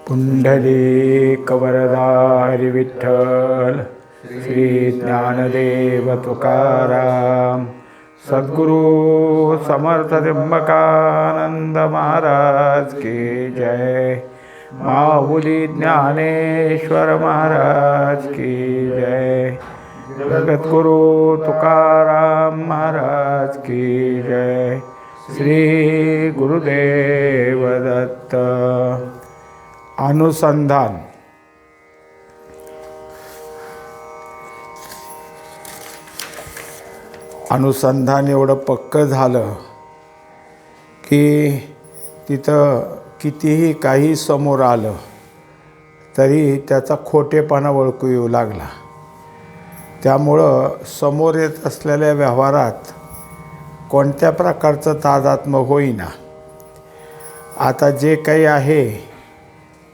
पुंडलीकवरदारी विठ्ठल श्री ज्ञानदेव तुकाराम सद्गुरु समर्थ त्र्यंबकानंद महाराज की जय। माऊली ज्ञानेश्वर महाराज की जय। जगद्गुरु तुकाराम महाराज की जय। श्री गुरुदेव दत्त। अनुसंधान। अनुसंधान एवढं पक्कं झालं की तिथं कितीही काही समोर आलं तरी त्याचा खोटेपणा ओळखू येऊ लागला। त्यामुळं समोर येत असलेल्या व्यवहारात कोणत्या प्रकारचं तादात्म्य होईना। आता जे काही आहे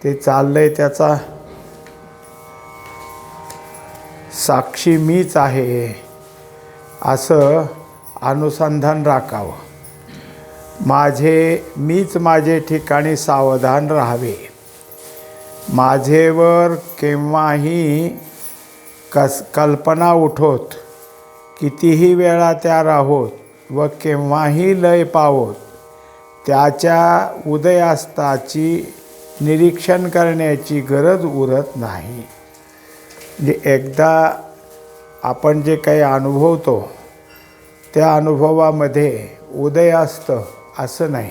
ते चाललंय त्याचा साक्षी मीच आहे असं अनुसंधान राखावं। मीच माझे ठिकाणी सावधान राहावे। माझेवर केव्हाही कल्पना उठोत, कितीही वेळा त्या राहोत व केव्हाही लय पावोत, त्याच्या उदयास्ताची निरीक्षण करण्याची गरज उरत नाही। म्हणजे एकदा आपण जे काही अनुभवतो त्या अनुभवामध्ये उदय असतं असं नाही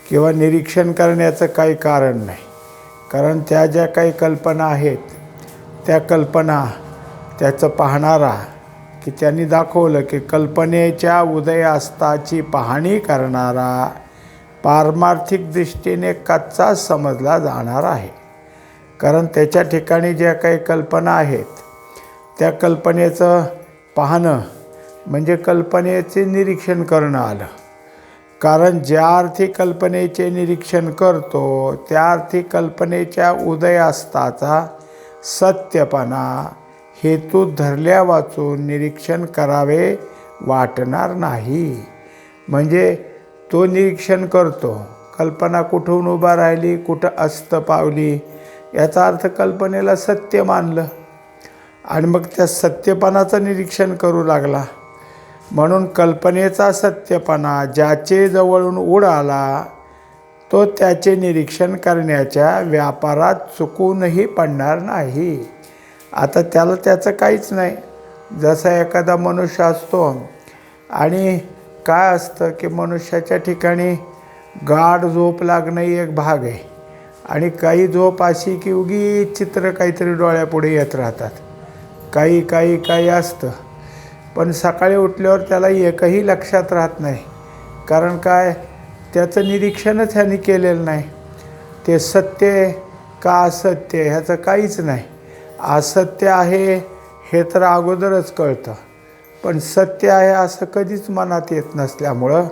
किंवा निरीक्षण करण्याचं काही कारण नाही। कारण त्या ज्या काही कल्पना आहेत त्या कल्पना त्याचं पाहणारा की त्यांनी दाखवलं की कल्पनेच्या उदयास्ताची पाहणी करणारा पारमार्थिक दृष्टीने कच्चा समजला जाणार आहे। कारण त्याच्या ठिकाणी ज्या काही कल्पना आहेत त्या कल्पनेचं पाहणं म्हणजे कल्पनेचे निरीक्षण करणं आलं। कारण ज्या अर्थी कल्पनेचे निरीक्षण करतो त्या अर्थी कल्पनेच्या उदयास्ताचा सत्यपणा हेतू धरल्या वाचून निरीक्षण करावे वाटणार नाही। म्हणजे तो निरीक्षण करतो, कल्पना कुठून उभा राहिली, कुठं अस्त पावली, याचा अर्थ कल्पनेला सत्य मानलं आणि मग त्या सत्यपणाचं निरीक्षण करू लागला। म्हणून कल्पनेचा सत्यपणा ज्याचे जवळून उडाला तो त्याचे निरीक्षण करण्याच्या व्यापारात चुकूनही पडणार नाही। आता त्याचं काहीच नाही। जसा एखादा मनुष्य असतो आणि काय असतं की मनुष्याच्या ठिकाणी गाढ झोप लागणं एक भाग आहे आणि काही झोप अशी की उगीच चित्र काहीतरी डोळ्यापुढे येत राहतात, काही असतं। पण सकाळी उठल्यावर त्याला एकही लक्षात राहत नाही। कारण काय, त्याचं निरीक्षणच ह्याने केलेलं नाही। ते सत्य का असत्य ह्याचं काहीच नाही। असत्य आहे हे तर अगोदरच कळतं, पण सत्य आहे असं कधीच मनात येत नसल्यामुळं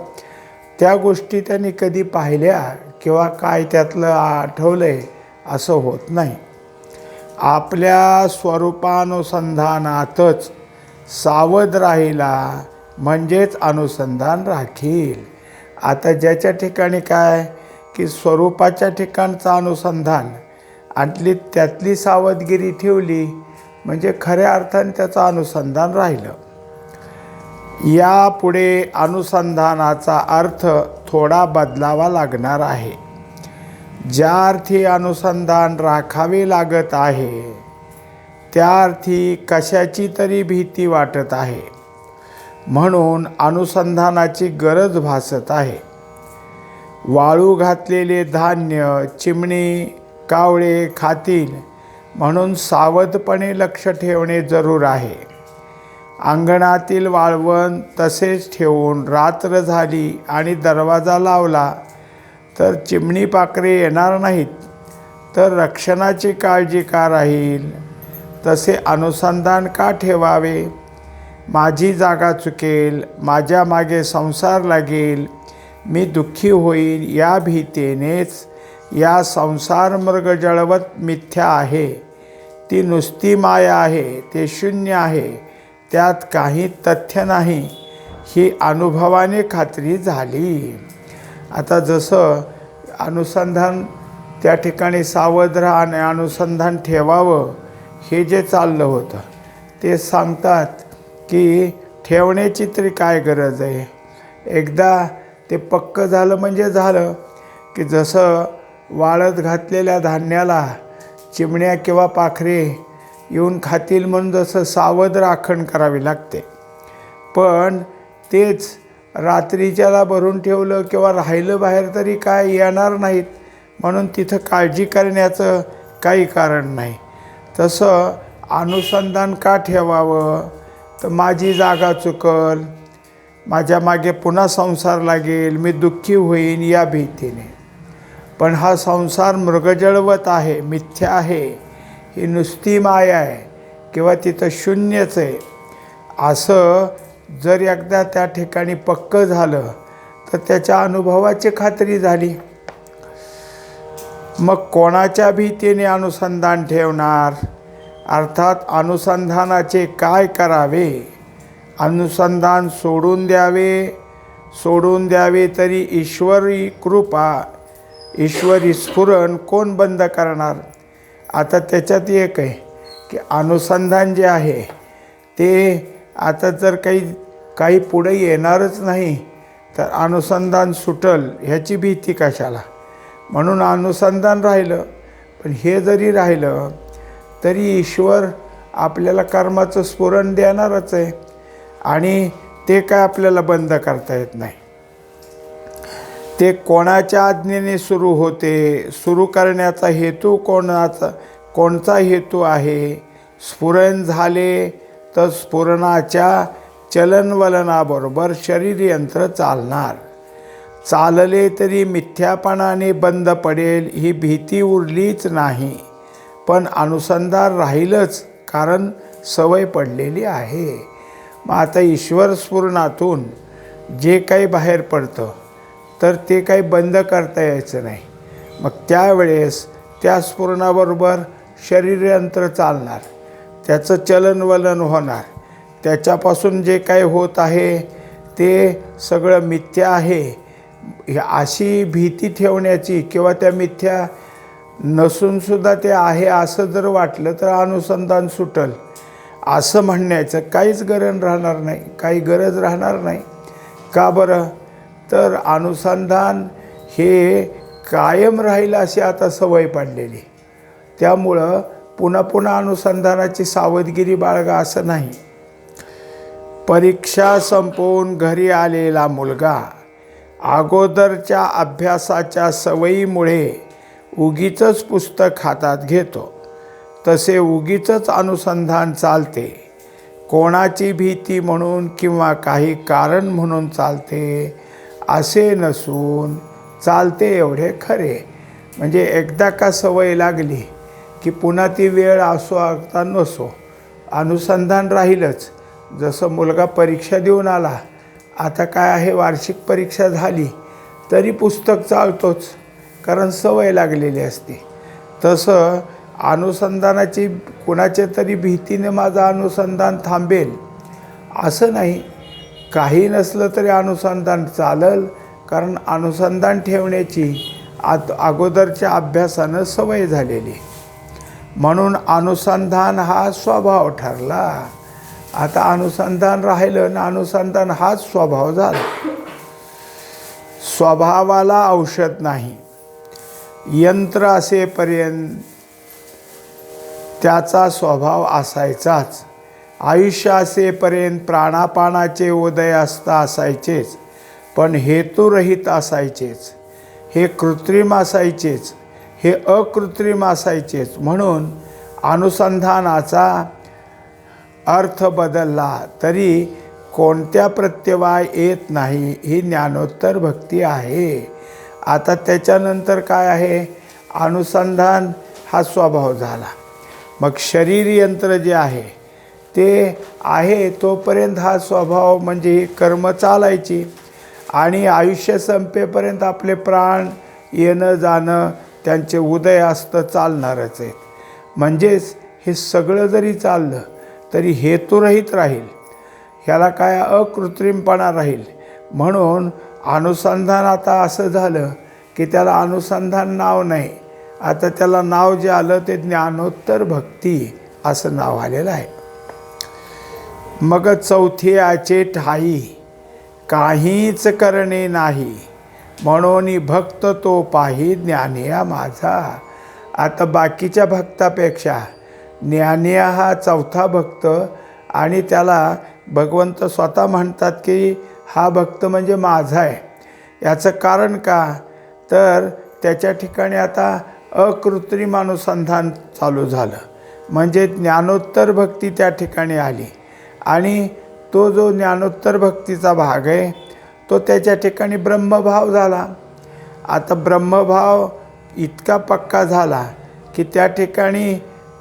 त्या गोष्टी त्यांनी कधी पाहिल्या किंवा काय त्यातलं आठवलंय असं होत नाही। आपल्या स्वरूपानुसंधानातच सावध राहिला म्हणजेच अनुसंधान राखील। आता ज्याच्या ठिकाणी काय की स्वरूपाच्या ठिकाणचं अनुसंधान आणि त्यातली सावधगिरी ठेवली म्हणजे खऱ्या अर्थाने त्याचं अनुसंधान राहिलं। यापुढे अनुसंधानाचा अर्थ थोडा बदलावा लागणार आहे। ज्या अर्थी अनुसंधान राखावे लागत आहे त्या अर्थी कशाची तरी भीती वाटत आहे, म्हणून अनुसंधानाची गरज भासत आहे। वाळू घातलेले धान्य चिमणी कावळे खातील म्हणून सावधपणे लक्ष ठेवणे जरूर आहे। अंगणातील वाळवण तसेच ठेवून रात्र झाली आणि दरवाजा लावला तर चिमणी पाखरे येणार नाहीत, तर रक्षणाची काळजी का राहील? तसे अनुसंधान का ठेवावे? माझी जागा चुकेल, माझ्या मागे संसार लागेल, मी दुःखी होईन या भीतीनेच या संसार मृग जळवत मिथ्या आहे, ती नुसती माया आहे, ते शून्य आहे, त्यात काही तथ्य नाही, ही अनुभवाने खात्री झाली। आता जसं अनुसंधान त्या ठिकाणी सावध राहा आणि अनुसंधान ठेवावं, हे जे चाललं होतं ते सांगतात की ठेवण्याची तरी काय गरज आहे. एकदा ते पक्क झालं म्हणजे झालं, की जसं वाळत घातलेल्या धान्याला चिमण्या किंवा पाखरे येऊन खातील म्हणून जसं सावध राखण करावी लागते, पण तेच रात्रीच्याला भरून ठेवलं किंवा राहिलं बाहेर तरी काय येणार नाहीत, म्हणून तिथं काळजी करण्याचं काही कारण नाही. तसं अनुसंधान का ठेवावं, तर माझी जागा चुकल, माझ्या मागे पुन्हा संसार लागेल, मी दुःखी होईन या भीतीने. पण हा संसार मृगजळवत आहे, मिथ्या आहे, ही नुसती माया आहे किंवा तिथं शून्यच आहे, असं जर एकदा त्या ठिकाणी पक्क झालं तर त्याच्या अनुभवाची खात्री झाली. मग कोणाच्या भीतीने अनुसंधान ठेवणार, अर्थात अनुसंधानाचे काय करावे. अनुसंधान सोडून द्यावे तरी ईश्वरी कृपा, ईश्वरी स्फुरण कोण बंद करणार. आता त्याच्यात एक आहे की अनुसंधान जे आहे ते आता जर काही पुढे येणारच नाही तर अनुसंधान सुटल ह्याची भीती कशाला. म्हणून अनुसंधान राहिलं, पण हे जरी राहिलं तरी ईश्वर आपल्याला कर्माचं स्फुरण देणारच आहे आणि ते काय आपल्याला बंद करता येत नाही. ते कोणाच्या आज्ञेने सुरू होते, सुरू करण्याचा हेतू कोणचा हेतू आहे. स्फुरण झाले तर स्फुरणाच्या चलनवलनाबरोबर शरीर यंत्र चालणार. चालले तरी मिथ्यापणाने बंद पडेल ही भीती उरलीच नाही, पण अनुसंधान राहीलच, कारण सवय पडलेली आहे. मग आता ईश्वर स्फुरणातून जे काही बाहेर पडतं तर ते काही बंद करता यायचं नाही. मग त्यावेळेस त्या स्फुरणाबरोबर शरीरयंत्र चालणार, त्याचं चलनवलन होणार, त्याच्यापासून जे काही होत आहे ते सगळं मिथ्या आहे अशी भीती ठेवण्याची, किंवा त्या मिथ्या नसूनसुद्धा ते आहे असं जर वाटलं तर अनुसंधान सुटल असं म्हणण्याचं काहीच गरज राहणार नाही, काही गरज राहणार नाही. का बरं, तर अनुसंधान हे कायम राहील अशी आता सवय पडलेली, त्यामुळं पुन्हा पुन्हा अनुसंधानाची सावधगिरी बाळगा असं नाही. परीक्षा संपवून घरी आलेला मुलगा अगोदरच्या अभ्यासाच्या सवयीमुळे उगीचच पुस्तक हातात घेतो, तसे उगीचच अनुसंधान चालते. कोणाची भीती म्हणून किंवा काही कारण म्हणून चालते असे नसून चालते एवढे खरे. म्हणजे एकदा का सवय लागली की पुन्हा ती वेळ असो अथवा नसो अनुसंधान राहीलच. जसं मुलगा परीक्षा देऊन आला, आता काय आहे वार्षिक परीक्षा झाली तरी पुस्तक चालतोच, कारण सवय लागलेली असते. तसं अनुसंधानाची कुणाच्या तरी भीतीने माझं अनुसंधान थांबेल असं नाही. काही नसलं तरी अनुसंधान चालल, कारण अनुसंधान ठेवण्याची अगोदरच्या अभ्यासानं सवय झालेली. म्हणून अनुसंधान हा स्वभाव ठरला. आता अनुसंधान राहिलं ना, अनुसंधान हाच स्वभाव झाला. स्वभावाला औषध नाही. यंत्र असेपर्यंत त्याचा स्वभाव असायचाच. आयुष्य असेपर्यंत प्राणापानाचे उदय असता असायचेच, पण हेतुरहित असायचेच. हे कृत्रिम असायचेच, हे अकृत्रिम असायचेच. म्हणून अनुसंधानाचा अर्थ बदलला तरी कोणत्या प्रत्यवाय येत नाही, ही ज्ञानोत्तर भक्ती आहे. आता त्याच्यानंतर काय आहे, अनुसंधान हा स्वभाव झाला. मग शरीर यंत्र जे आहे ते आहे तोपर्यंत हा स्वभाव म्हणजे ही कर्म चालायची, आणि आयुष्य संपेपर्यंत आपले प्राण येणं जाणं त्यांचे उदय असतं चालणारच आहेत. म्हणजेच हे सगळं जरी चाललं तरी हेतुरहित राहील, ह्याला काय अकृत्रिमपणा राहील. म्हणून अनुसंधान आता असं झालं की त्याला अनुसंधान नाव नाही, आता त्याला नाव जे आलं ते ज्ञानोत्तर भक्ती असं नाव आलेलं आहे. मग चौथियाचे ठाई काहीच करणे नाही, म्हणून भक्त तो पाही ज्ञानिया माझा. आता बाकीच्या भक्तापेक्षा ज्ञानिया हा चौथा भक्त, आणि त्याला भगवंत स्वतः म्हणतात की हा भक्त म्हणजे माझा आहे. याचं कारण का, तर त्याच्या ठिकाणी आता अकृत्रिम अनुसंधान चालू झालं, म्हणजे ज्ञानोत्तर भक्ती त्या ठिकाणी आली. आणि तो जो ज्ञानोत्तर भक्तीचा भाग आहे तो त्याच्या ठिकाणी ब्रह्मभाव झाला. आता ब्रह्मभाव इतका पक्का झाला की त्या ठिकाणी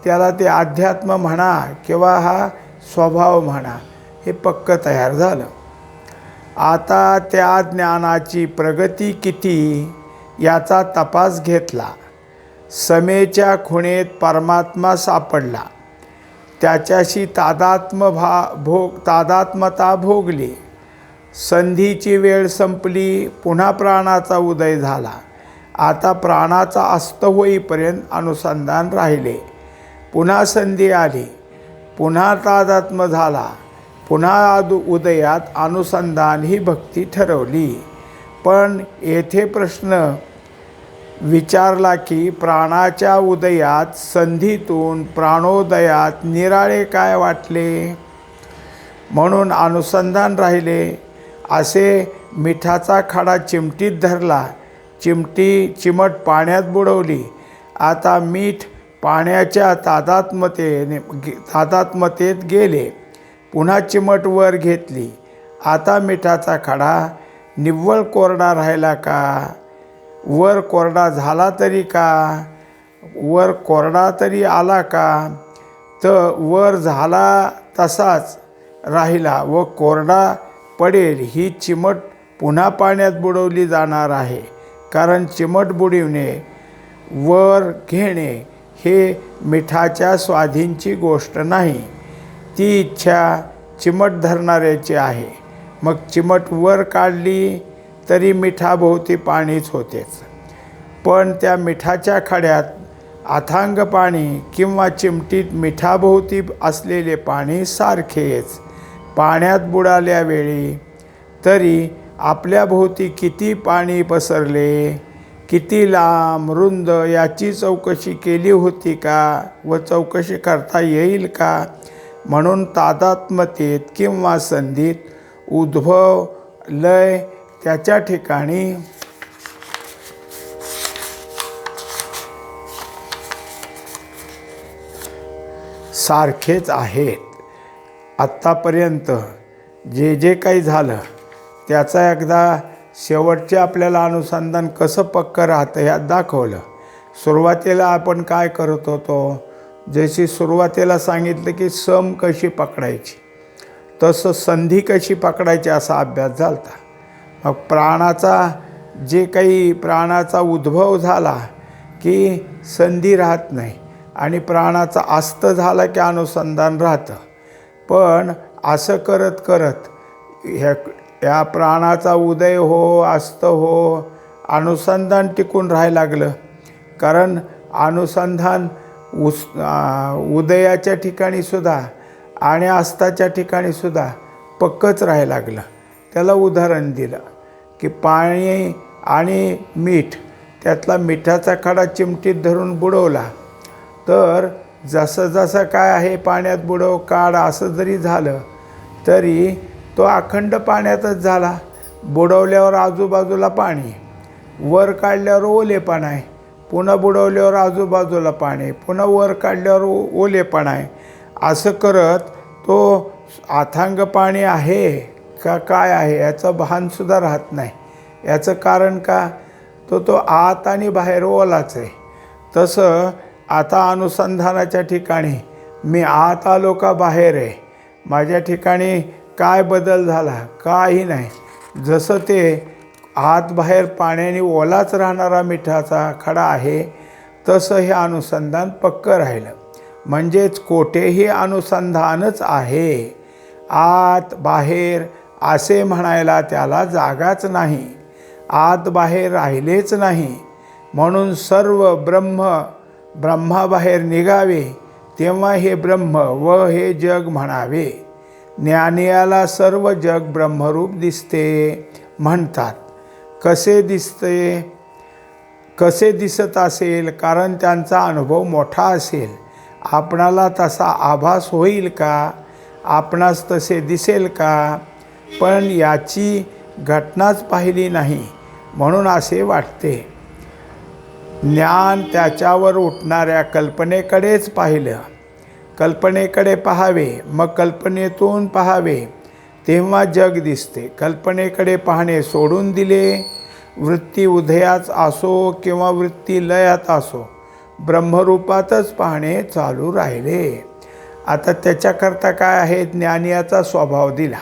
त्याला ते अध्यात्म म्हणा किंवा हा स्वभाव म्हणा हे पक्क तयार झालं. आता त्या ज्ञानाची प्रगती किती याचा तपास घेतला. समेच्या खुणेत परमात्मा सापडला, त्याच्याशी तादात्म्यता भोगली. संधीची वेळ संपली, पुन्हा प्राणाचा उदय झाला. आता प्राणाचा अस्त होईपर्यंत अनुसंधान राहिले. पुन्हा संधी आली, पुन्हा तादात्म्य झाला, पुन्हा उदयात अनुसंधान ही भक्ती ठरवली. पण येथे प्रश्न विचारला की प्राणाच्या उदयात संधीतून प्राणोदयात निराळे काय वाटले, म्हणून अनुसंधान राहिले. असे मिठाचा खडा चिमटीत धरला, चिमट पाण्यात बुडवली. आता मीठ पाण्याच्या तादात्म्यतेत गेले. पुन्हा चिमट वर घेतली. आता मिठाचा खडा निव्वळ कोरडा राहिला का, वर कोरडा झाला तरी का, वर कोरडा तरी आला का, तर वर झाला तसाच राहिला व कोरडा पडेल. ही चिमट पुन्हा पाण्यात बुडवली जाणार आहे, कारण चिमट बुडविणे वर घेणे हे मिठाच्या स्वाधीनची गोष्ट नाही. ती इच्छा चिमट धरणाऱ्याची आहे. मग चिमट वर काढली तरी मिठाभोवती पाणीच होतेच. पण त्या मिठाच्या खड्यात अथांग पाणी किंवा चिमटीत मिठाभोवती असलेले पाणी सारखेच. पाण्यात बुडाल्यावेळी तरी आपल्याभोवती किती पाणी पसरले, किती लांब रुंद याची चौकशी केली होती का व चौकशी करता येईल का. म्हणून तादात्म्यतेत किंवा संधीत उद्भव लय त्याच्या ठिकाणी सारखेच आहेत. आत्तापर्यंत जे जे काही झालं त्याचा एकदा शेवटचे आपल्याला अनुसंधान कसं पक्कं राहतं ह्यात दाखवलं. सुरुवातीला आपण काय करत होतो, जशी सुरुवातीला सांगितलं की सम कशी पकडायची, तसं संधी कशी पकडायची असा अभ्यास झाला. मग प्राणाचा उद्भव झाला की संधी राहत नाही, आणि प्राणाचा अस्त झाला की अनुसंधान राहतं. पण असं करत करत या प्राणाचा उदय हो अस्त हो अनुसंधान टिकून राहायला लागलं. कारण अनुसंधान उदयाच्या ठिकाणीसुद्धा आणि अस्ताच्या ठिकाणीसुद्धा पक्कच राहायला लागलं. त्याला उदाहरण दिलं की पाणी आणि मीठ, त्यातला मिठाचा खडा चिमटीत धरून बुडवला तर जसं जसं काय आहे पाण्यात बुडव काढ असं जरी झालं तरी तो अखंड पाण्यातच झाला. बुडवल्यावर आजूबाजूला पाणी, वर काढल्यावर ओलेपणा आहे, पुन्हा बुडवल्यावर आजूबाजूला पाणी, पुन्हा वर काढल्यावर ओलेपणा आहे. असं करत तो अथांग पाणी आहे का काय आहे याचं भानसुद्धा राहत नाही. याचं कारण का, तो आत आणि बाहेर ओलाच आहे. तसं आता अनुसंधानाच्या ठिकाणी मी आत आलो का बाहेर आहे, माझ्या ठिकाणी काय बदल झाला, काही नाही. जसं ते आत बाहेर पाण्याने ओलाच राहणारा मिठाचा खडा आहे तसं हे अनुसंधान पक्कं राहिलं. म्हणजेच कोठेही अनुसंधानच आहे, आत बाहेर असे म्हणायला त्याला जागाच नाही. आत बाहेर राहिलेच नाही. म्हणून सर्व ब्रह्माबाहेर निघावे, तेव्हा हे ब्रह्म व हे जग म्हणावे. ज्ञानियाला सर्व जग ब्रह्मरूप दिसते म्हणतात. कसे दिसते? कसे दिसत असेल? कारण त्यांचा अनुभव मोठा असेल. आपणाला तसा आभास होईल का? आपणास तसे दिसेल का? पण याची घटनाच पाहिली नाही म्हणून असे वाटते. ज्ञान त्याच्यावर उठणाऱ्या कल्पनेकडेच पाहिलं. कल्पनेकडे पाहावे, मग कल्पनेतून पाहावे, तेव्हा जग दिसते. कल्पनेकडे पाहणे सोडून दिले, वृत्ती उदयात असो किंवा वृत्ती लयात असो, ब्रह्मरूपातच पाहणे चालू राहिले. आता त्याच्याकरता काय आहे? ज्ञानियाचा स्वभाव दिला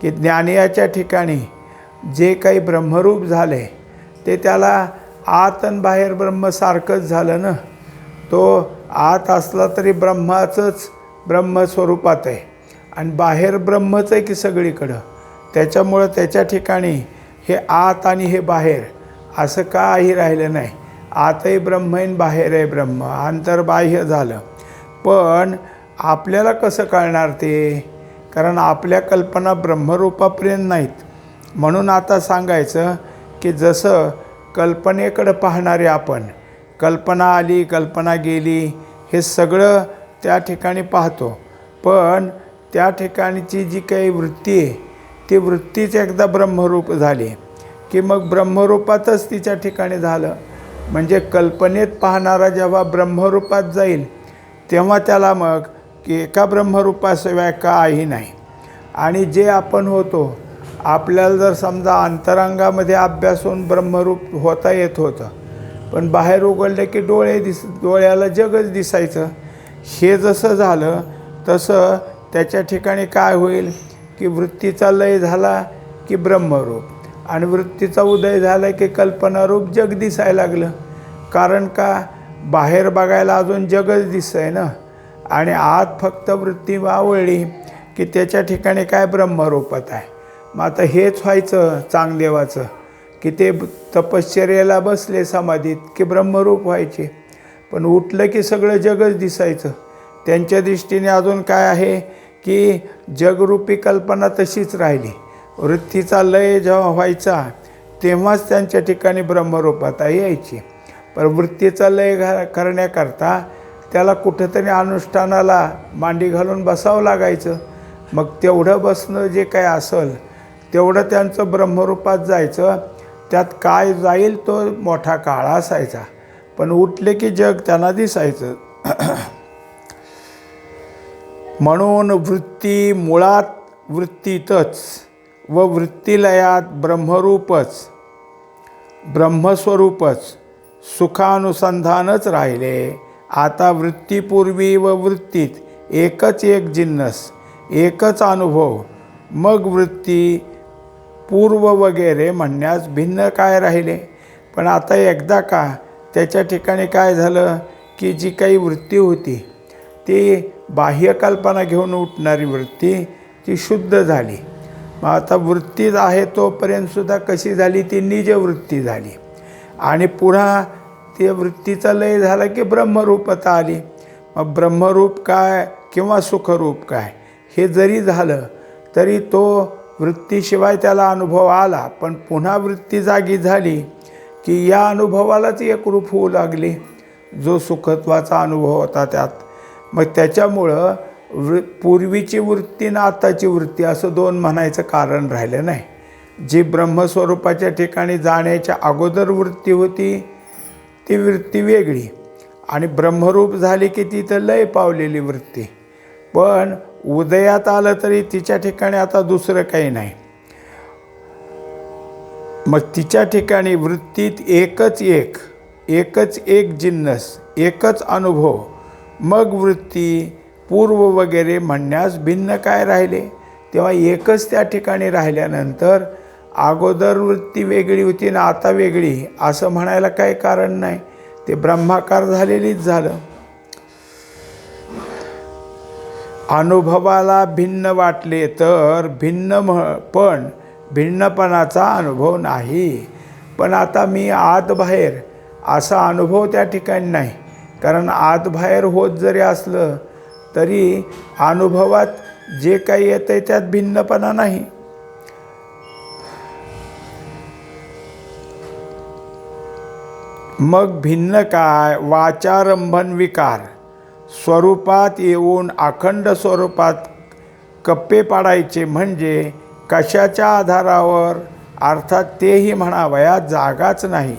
की ज्ञानियाच्या ठिकाणी जे काही ब्रह्मरूप झाले ते त्याला आत आणि बाहेर ब्रह्मसारखंच झालं ना. तो आत असला तरी ब्रह्मस्वरूपात आहे आणि बाहेर ब्रह्मच आहे की सगळीकडं. त्याच्यामुळं त्याच्या ठिकाणी हे आत आणि हे बाहेर असं काही राहिलं नाही. आतही ब्रह्म आहे, बाहेर आहे ब्रह्म, अंतर्बाह्य झालं. पण आपल्याला कसं कळणार ते? कारण आपल्या कल्पना ब्रह्मरूपापर्यंत नाहीत. म्हणून आता सांगायचं की जसं कल्पनेकडं पाहणारे आपण, कल्पना आली, कल्पना गेली, हे सगळं त्या ठिकाणी पाहतो. पण त्या ठिकाणची जी काही वृत्ती आहे ती वृत्तीच एकदा ब्रह्मरूप झाली की मग ब्रह्मरूपातच तिच्या ठिकाणी झालं. म्हणजे कल्पनेत पाहणारा जेव्हा ब्रह्मरूपात जाईल तेव्हा त्याला मग की एका ब्रह्मरूपाशिवाय काही नाही. आणि जे आपण होतो, आपल्याला जर समजा अंतरंगामध्ये अभ्यास होऊन ब्रह्मरूप होता येत होतं, पण बाहेर उघडलं की डोळ्याला जगच दिसायचं. हे जसं झालं तसं त्याच्या ठिकाणी काय होईल की वृत्तीचा लय झाला की ब्रह्मरूप, आणि वृत्तीचा उदय झाला की कल्पनारूप जग दिसायला लागलं. कारण का? बाहेर बघायला अजून जगच दिसतंय ना, आणि आत फक्त वृत्ती आवळली की त्याच्या ठिकाणी काय ब्रह्मरूपात आहे. मग आता हेच व्हायचं चांगदेवाचं की ते तपश्चर्याला बसले समाधीत की ब्रह्मरूप व्हायचे, पण उठलं की सगळं जगच दिसायचं. त्यांच्या दृष्टीने अजून काय आहे की जगरूपी कल्पना तशीच राहिली. वृत्तीचा लय जेव्हा व्हायचा तेव्हाच त्यांच्या ठिकाणी ब्रह्मरूपात यायची. पण वृत्तीचा लय करण्याकरता त्याला कुठंतरी अनुष्ठानाला मांडी घालून बसावं लागायचं. मग तेवढं बसणं जे काय असेल तेवढं त्यांचं ब्रह्मरूपात जायचं. त्यात काय जाईल तो मोठा काळा असायचा, पण उठले की जग त्यांना दिसायचं. म्हणून वृत्ती मुळात वृत्तीतच व वृत्तिलयात ब्रह्मस्वरूपच सुखानुसंधानच राहिले. आता वृत्तीपूर्वी व वृत्तीत एकच एक जिन्नस, एकच अनुभव, मग वृत्ती पूर्व वगैरे म्हणण्यास भिन्न काय राहिले. पण आता एकदा का त्याच्या ठिकाणी काय झालं की जी काही वृत्ती होती ती बाह्य कल्पना घेऊन उठणारी वृत्ती ती शुद्ध झाली. मग आता वृत्तीच आहे तोपर्यंतसुद्धा कशी झाली? ती निज वृत्ती झाली. आणि पुन्हा ते वृत्तीचा लय झाला की ब्रह्मरूपता आली. मग ब्रह्मरूप काय किंवा सुखरूप काय हे जरी झालं तरी तो वृत्तीशिवाय त्याला अनुभव आला. पण पुन्हा वृत्ती जागी झाली की या अनुभवालाच एकरूप होऊ लागली जो सुखत्वाचा अनुभव होता त्यात. मग त्याच्यामुळं पूर्वीची वृत्ती आणि आताची वृत्ती असं दोन म्हणायचं कारण राहिलं नाही. जी ब्रह्मस्वरूपाच्या ठिकाणी जाण्याच्या अगोदर वृत्ती होती ती वृत्ती वेगळी, आणि ब्रह्मरूप झाली की तिथं लय पावलेली वृत्ती. पण उदयात आलं तरी तिच्या ठिकाणी आता दुसरं काही नाही. मग तिच्या ठिकाणी वृत्तीत एकच एक जिन्नस, एकच अनुभव, मग वृत्ती पूर्व वगैरे म्हणण्यास भिन्न काय राहिले. तेव्हा एकच त्या ठिकाणी राहिल्यानंतर अगोदर वृत्ती वेगळी होती आणि आता वेगळी असं म्हणायला काही कारण नाही. ते ब्रह्माकार झालेलीच झालं. अनुभवाला भिन्न वाटले तर पण भिन्नपणाचा अनुभव नाही. पण आता मी आत बाहेर असा अनुभव त्या ठिकाणी नाही. कारण आत बाहेर होत जरी असलं तरी अनुभवात जे काही येतं आहे त्यात भिन्नपणा नाही. मग भिन्न काय? वाचारंभन विकार स्वरूपात येऊन अखंड स्वरूपात कप्पे पाडायचे म्हणजे कशाच्या आधारावर? अर्थात तेही म्हणावयात जागाच नाही.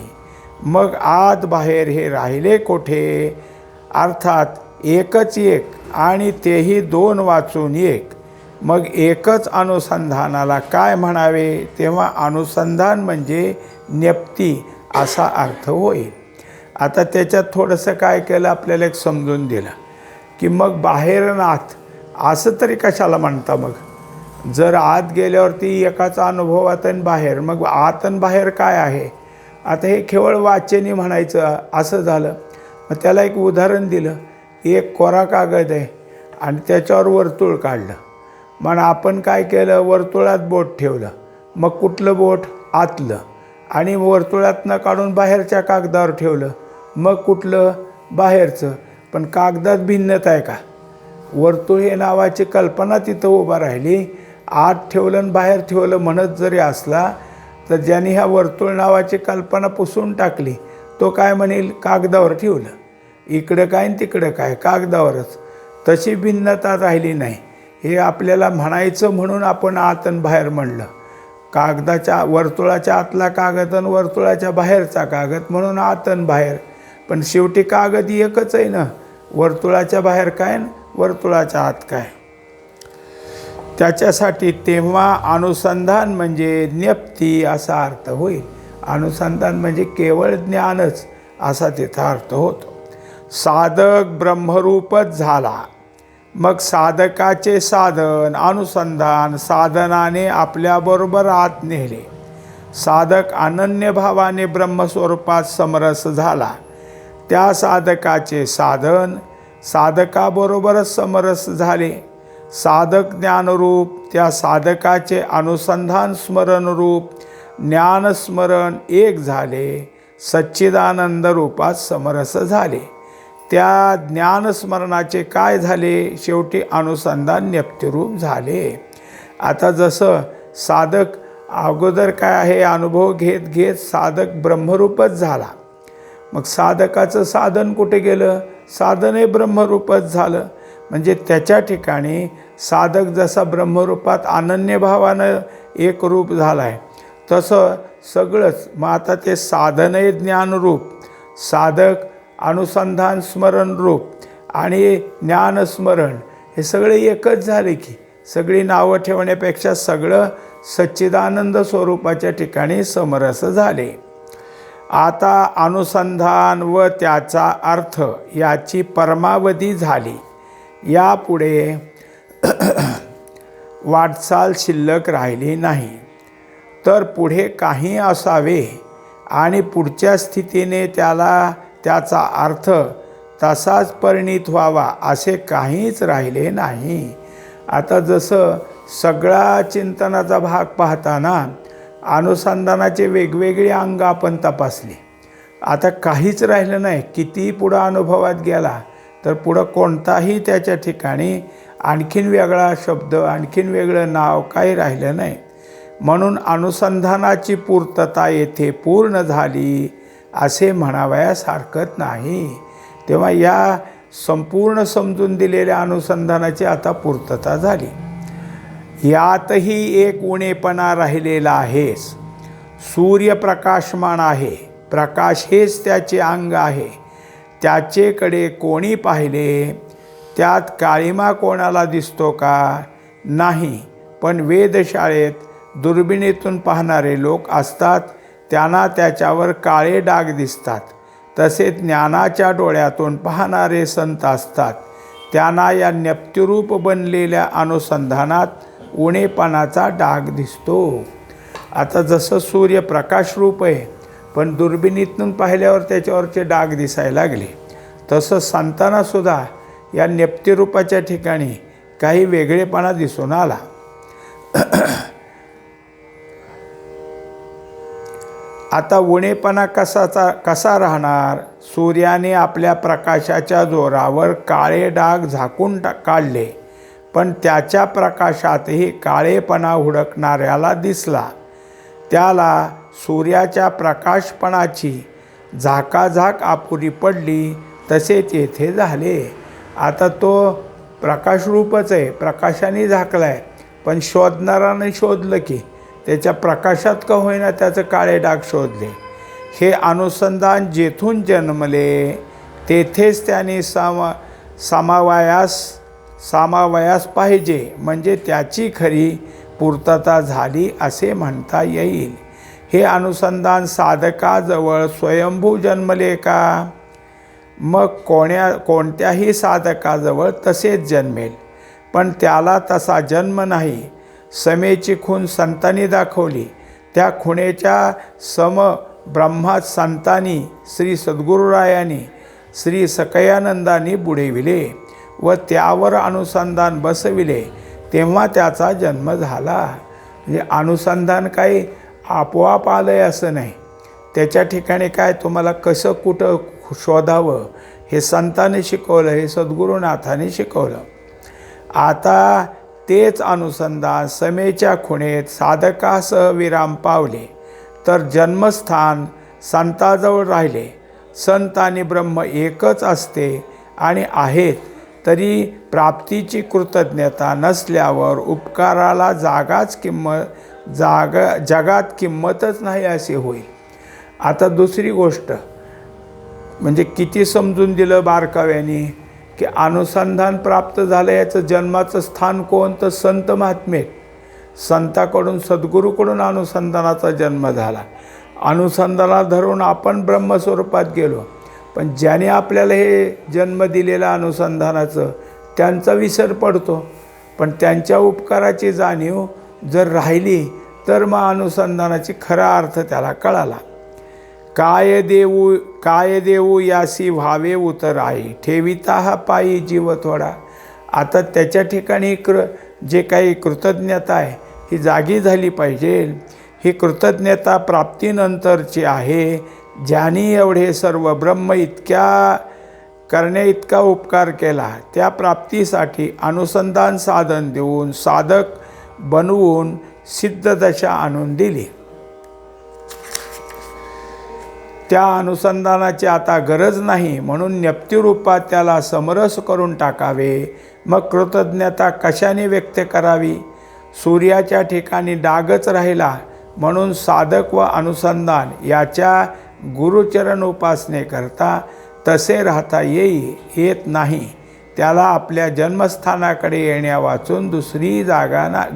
मग आत बाहेर हे राहिले कोठे? अर्थात एकच एक आणि तेही दोन वाचून एक. मग एकच अनुसंधानाला काय म्हणावे? तेव्हा अनुसंधान म्हणजे ज्ञप्ती असा अर्थ होईल. आता त्याच्यात थोडंसं काय केलं, आपल्याला एक समजून दिलं की मग बाहेर आणि आत असं तरी कशाला म्हणता? मग जर आत गेल्यावरती एकाचा अनुभवात आणि बाहेर, मग आत आणि बाहेर काय आहे? आता हे केवळ वाचनी म्हणायचं असं झालं. मग त्याला एक उदाहरण दिलं. एक कोरा कागद आहे आणि त्याच्यावर वर्तुळ काढलं. मग आपण काय केलं? वर्तुळात बोट ठेवलं. मग कुठलं बोट? आतलं. आणि वर्तुळातनं काढून बाहेरच्या कागदावर ठेवलं. मग कुठलं? बाहेरचं. पण कागदात भिन्नता आहे का? वर्तुळ हे नावाची कल्पना तिथं उभा राहिली. आत ठेवलं आणि बाहेर ठेवलं म्हणत जरी असला तर ज्याने ह्या वर्तुळ नावाची कल्पना पुसून टाकली तो काय म्हणेल? कागदावर ठेवलं. इकडं काय आणि तिकडं काय? कागदावरच. तशी भिन्नता राहिली नाही. हे आपल्याला म्हणायचं म्हणून आपण आत आणि बाहेर म्हणलं. कागदाच्या वर्तुळाच्या आतला कागद आणि वर्तुळाच्या बाहेरचा कागद म्हणून आत आणि बाहेर. पण शेवटी कागद एकच आहे ना. वर्तुळाच्या बाहेर काय आणि वर्तुळाच्या आत काय? त्याच्यासाठी तेव्हा अनुसंधान म्हणजे ज्ञप्ती असा अर्थ होईल. अनुसंधान म्हणजे केवळ ज्ञानच असा तिथं अर्थ होतो. साधक ब्रह्मरूपच झाला. मग साधकाचे साधन अनुसंधान साधनाने आपल्याबरोबर आत नेले. साधक अनन्य भावाने ब्रह्मस्वरूपात समरस झाला. त्या साधकाचे साधन साधकाबरोबरच समरस झाले. साधक ज्ञानरूप त्या साधकाचे अनुसंधान स्मरणरूप ज्ञानस्मरण एक झाले. सच्चिदानंद रूपात समरस झाले. त्या ज्ञानस्मरणाचे काय झाले? शेवटी अनुसंधान ज्ञप्तिरूप झाले. आता जसं साधक अगोदर काय आहे? अनुभव घेत घेत साधक ब्रह्मरूपच झाला. मग साधकाचं साधन कुठे गेलं? साधनही ब्रह्मरूपच झालं. म्हणजे त्याच्या ठिकाणी साधक जसा ब्रह्मरूपात अनन्यभावानं एक रूप झाला आहे तसं सगळंच. मग आता ते साधनही ज्ञानरूप, साधक अनुसंधान स्मरण रूप आणि ज्ञानस्मरण हे सगळे एकच झाले की. सगळी नावं ठेवण्यापेक्षा सगळं सच्चिदानंद स्वरूपाच्या ठिकाणी समरस झाले. आता अनुसंधान व त्याचा अर्थ याची परमावधी झाली. यापुढे वाटचाल शिल्लक राहिली नाही. तर पुढे काही असावे आणि पुढच्या स्थितीने त्याचा अर्थ तसाच परिणित व्हावा असे काहीच राहिले नाही. आता जसं सगळा चिंतनाचा भाग पाहताना अनुसंधानाचे वेगवेगळे अंग आपण तपासले. आता काहीच राहिलं नाही. कितीही पुढं अनुभवात गेला तर पुढं कोणताही त्याच्या ठिकाणी आणखीन वेगळा शब्द, आणखीन वेगळं नाव काही राहिलं नाही. म्हणून अनुसंधानाची पूर्तता येथे पूर्ण झाली असे म्हणावयास हरकत नाही. तेव्हा या संपूर्ण समजून दिलेल्या अनुसंधानाची आता पूर्तता झाली. यातही एक उणेपणा राहिलेला आहेच. सूर्य प्रकाशमान आहे. प्रकाश हेच त्याचे अंग आहे. त्याचेकडे कोणी पाहिले त्यात काळिमा कोणाला दिसतो का? नाही. पण वेधशाळेत दुर्बिणीतून पाहणारे लोक असतात. त्यांना त्याच्यावर काळे डाग दिसतात. तसेच ज्ञानाच्या डोळ्यातून पाहणारे संत असतात. त्यांना या ज्ञप्तिरूप बनलेल्या अनुसंधानात उणेपणाचा डाग दिसतो. आता जसं सूर्य प्रकाशरूप आहे पण दुर्बिणीतून पाहिल्यावर त्याच्यावरचे डाग दिसायला लागले, तसं संतांनासुद्धा या ज्ञप्तिरूपाच्या ठिकाणी काही वेगळेपणा दिसून आला. आता उणेपणा कसा राहणार? सूर्याने आपल्या प्रकाशाच्या जोरावर काळे डाग झाकून काढले, पण त्याच्या प्रकाशातही काळेपणा हुडकणाऱ्याला दिसला. त्याला सूर्याच्या प्रकाशपणाची झाकाझाक अपुरी पडली. तसेच येथे झाले. आता तो प्रकाशरूपच आहे, प्रकाशाने झाकला आहे, पण शोधणाराने शोधलं की त्याच्या प्रकाशात का होईना त्याचं काळे डाग शोधले. हे अनुसंधान जेथून जन्मले तेथेच त्याने सामावयास पाहिजे, म्हणजे त्याची खरी पूर्तता झाली असे म्हणता येईल. हे अनुसंधान साधकाजवळ स्वयंभू जन्मले का? मग कोणत्याही साधकाजवळ तसेच जन्मेल, पण त्याला तसा जन्म नाही. समेची खूण संतांनी दाखवली. त्या खुणेच्या ब्रह्मात संतांनी श्री सद्गुरुरायांनी श्री सकयानंदांनी बुडविले व त्यावर अनुसंधान बसविले, तेव्हा त्याचा जन्म झाला. म्हणजे अनुसंधान काही आपोआप आलं आहे असं नाही. त्याच्या ठिकाणी काय तुम्हाला कसं कुठं शोधावं हे संतांनी शिकवलं, हे सद्गुरुनाथाने शिकवलं. आता तेच अनुसंधान समेच्या खुणेत साधकासह विराम पावले तर जन्मस्थान संताजवळ राहिले. संत आणि ब्रह्म एकच असते आणि आहेत, तरी प्राप्तीची कृतज्ञता नसल्यावर उपकाराला जगात किंमतच नाही असे होईल. आता दुसरी गोष्ट म्हणजे किती समजून दिलं बारकाव्याने की अनुसंधान प्राप्त झालं याचं जन्माचं स्थान कोणतं? संत महात्मे. संताकडून सद्गुरूकडून अनुसंधानाचा जन्म झाला. अनुसंधानाला धरून आपण ब्रह्मस्वरूपात गेलो, पण ज्याने आपल्याला हे जन्म दिलेलं अनुसंधानाचं त्यांचा विसर पडतो. पण त्यांच्या उपकाराची जाणीव जर राहिली तर मग अनुसंधानाची खरा अर्थ त्याला कळाला. काय देऊ यासी व्हावे उतराई, ठेविता हा पायी जीव थोडा. आता त्याच्या ठिकाणी जे काही कृतज्ञता आहे ही जागी झाली पाहिजे. ही कृतज्ञता प्राप्तीनंतरची आहे. ज्याने एवढे सर्व ब्रह्म करण्याइतका उपकार केला, त्या प्राप्तीसाठी अनुसंधान साधन देऊन साधक बनवून सिद्ध दशा आणून दिली. त्या अनुसंधानाची आता गरज नाही, म्हणून न्यप्तिरूपात त्याला समरस करून टाकावे. मग कृतज्ञता कशाने व्यक्त करावी? सूर्याच्या ठिकाणी डागच राहिला, म्हणून साधक व अनुसंधान याच्या गुरुचरण उपासनेकरता तसे राहता येत नाही. त्याला आपल्या जन्मस्थानाकडे येण्या वाचून दुसरी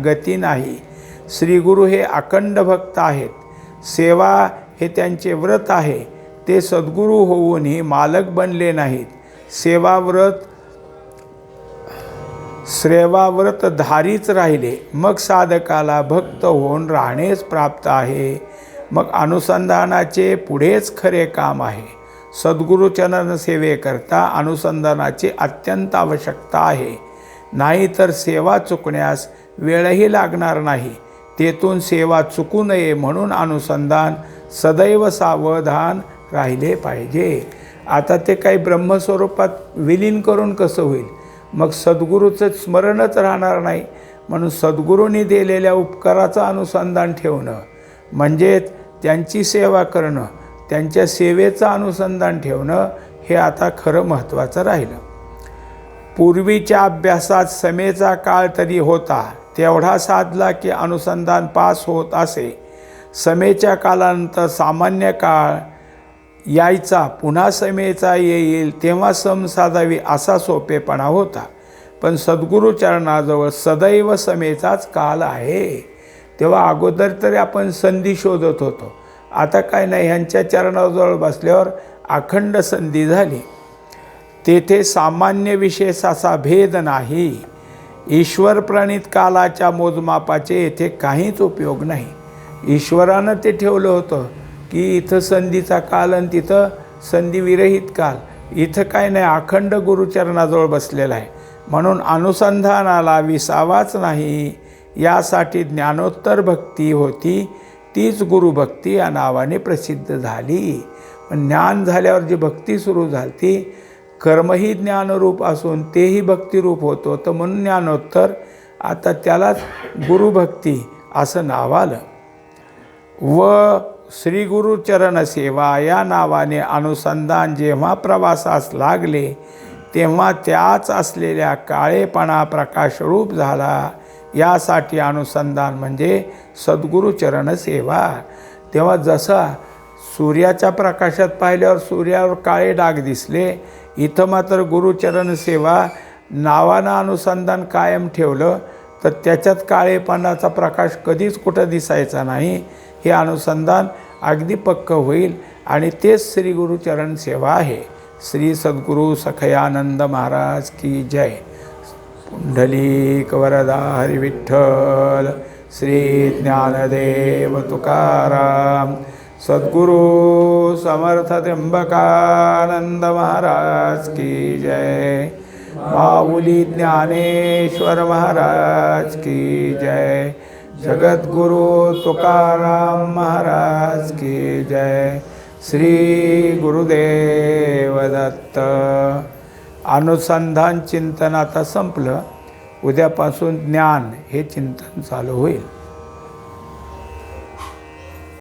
गती नाही. श्रीगुरु हे अखंड भक्त आहेत. सेवा हे त्यांचे व्रत आहे. ते सद्गुरू होऊनही मालक बनले नाहीत. सेवाव्रत धारीच राहिले. मग साधकाला भक्त होऊन राहणेच प्राप्त आहे. मग अनुसंधानाचे पुढेच खरे काम आहे. सद्गुरुचरण सेवेकरता अनुसंधानाची अत्यंत आवश्यकता आहे. नाहीतर सेवा चुकण्यास वेळही लागणार नाही. तेथून सेवा चुकू नये म्हणून अनुसंधान सदैव सावधान राहिले पाहिजे. आता ते काही ब्रह्मस्वरूपात विलीन करून कसं होईल? मग सद्गुरूचं स्मरणच राहणार नाही. म्हणून सद्गुरूंनी दिलेल्या उपकाराचं अनुसंधान ठेवणं म्हणजे त्यांची सेवा करणं, त्यांच्या सेवेचं अनुसंधान ठेवणं हे आता खरं महत्त्वाचं राहिलं. पूर्वीच्या अभ्यासात समेचा काळ तरी होता, तेवढा साधला की अनुसंधान पास होत असे. समेच्या कालानंतर सामान्य काळ यायचा, पुन्हा समेचा येईल तेव्हा सम साधावी असा सोपेपणा होता. पण सद्गुरुचरणाजवळ सदैव समेचाच काल आहे. तेव्हा अगोदर तरी आपण संधी शोधत होतो. आता काय नाही, ह्यांच्या चरणाजवळ बसल्यावर अखंड संधी झाली. तेथे सामान्य विशेष असा भेद नाही. ईश्वर प्रणित कालाच्या मोजमापाचे येथे काहीच उपयोग नाही. ईश्वरानं ते ठेवलं होतं की इथं संधीचा काल आणि तिथं संधीविरहित काल. इथं काय नाही, अखंड गुरुचरणाजवळ बसलेला आहे. म्हणून अनुसंधानाला विसावाच नाही. यासाठी ज्ञानोत्तर भक्ती होती तीच गुरुभक्ती या नावाने प्रसिद्ध झाली. पण ज्ञान झाल्यावर जी भक्ती सुरू झाली ती कर्मही ज्ञानरूप असून तेही भक्तिरूप होतं, तर म्हणून ज्ञानोत्तर. आता त्यालाच गुरुभक्ती असं नाव आलं. व श्री गुरुचरण सेवा या नावाने अनुसंधान जेव्हा प्रवासास लागले तेव्हा त्याच असलेल्या काळेपणा प्रकाशरूप झाला. यासाठी अनुसंधान म्हणजे सद्गुरुचरण सेवा. तेव्हा जसा सूर्याच्या प्रकाशात पाहिल्यावर सूर्यावर काळे डाग दिसले, इथं मात्र गुरुचरण सेवा नावानं अनुसंधान कायम ठेवलं तर त्याच्यात काळेपणाचा प्रकाश कधीच कुठं दिसायचा नाही. हे अनुसंधान अगदी पक्कं होईल आणि तेच श्री गुरुचरण सेवा आहे. श्री सद्गुरु सखयानंद महाराज की जय. पुंडलिक वरदा हरी विठ्ठल. श्री ज्ञानदेव तुकाराम. सद्गुरु समर्थ त्र्यंबकानंद महाराज की जय. माऊली ज्ञानेश्वर महाराज की जय. जगद्गुरु तुकाराम महाराज की जय. श्री गुरुदेव दत्त. अनुसंधान चिंतन आता संपलं. उद्यापासून ज्ञान हे चिंतन चालू होईल.